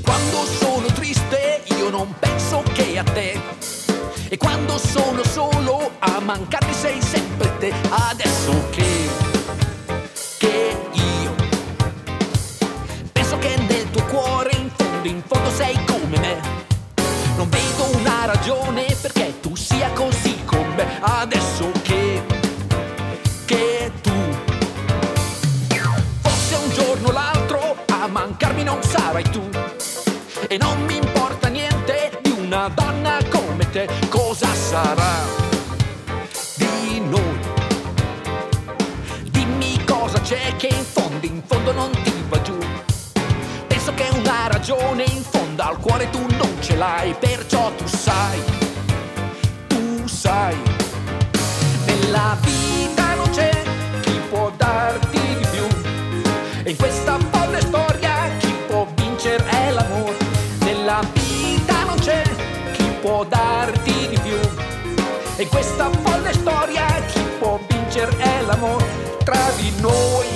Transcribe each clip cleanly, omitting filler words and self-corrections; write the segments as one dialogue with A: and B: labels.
A: Quando sono triste io non penso che a te, e quando sono solo a mancarmi sei sempre te. Adesso che io penso che nel tuo cuore in fondo sei come me, non vedo una ragione perché tu sia così con me. Adesso che tu forse un giorno o l'altro a mancarmi non sarai tu, e non mi importa niente di una donna come te. Cosa sarà di noi? Dimmi cosa c'è che in fondo non ti va giù. Penso che una ragione in fondo al cuore tu non ce l'hai, perciò tu sai, nella vita non c'è chi può darti di più, e in questa folle storia chi può vincere è l'amore. Nella vita non c'è chi può darti di più, e in questa folle storia chi può vincere è l'amore tra di noi.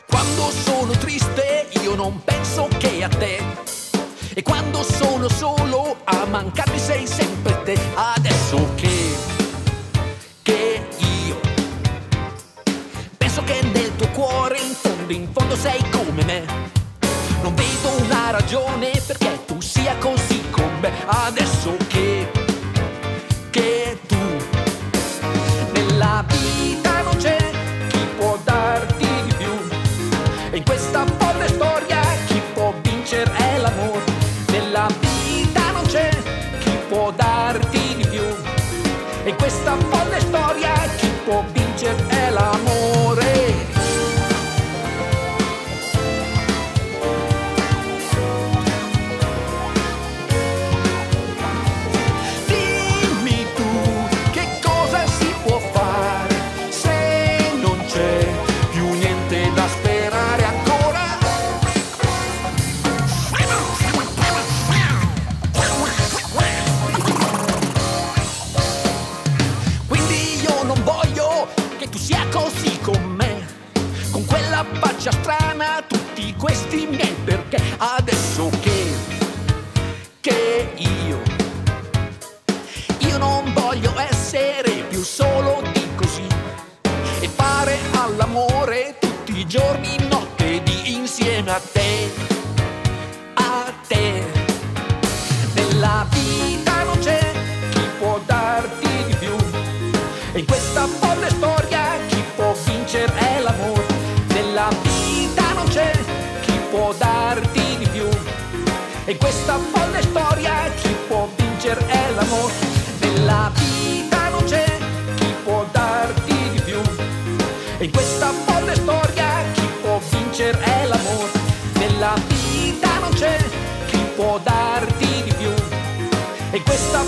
A: Quando sono triste io non penso che a te, e quando sono solo a mancarmi sei sempre te. Adesso che io penso che nel tuo cuore in fondo sei come me, non vedo una ragione perché tu sia così con me. Adesso che tu nella vita non c'è chi può darti di più, e in questa folle storia chi può vincere è l'amore. Nella vita non c'è chi può darti di più, e in questa folle storia chi può vincere è l'amore. Dimmi tu che cosa si può fare se non c'è più niente da sperare ancora. Quindi io non voglio che tu sia così con me, con quella faccia strana, tutti questi miei perché. Adesso che io non voglio essere più solo di così, e fare all'amore tutti i giorni, notte e di insieme a te, Nella vita non c'è chi può darti di più, e in questa folle storia chi può vincere è l'amore. Nella vita non c'è chi può darti di più, e in questa folle storia chi può vincere è l'amore. Nella vita non c'è chi può darti di più, e in questa folle storia chi può vincere è l'amore. Nella vita non c'è chi può darti di più, e in questa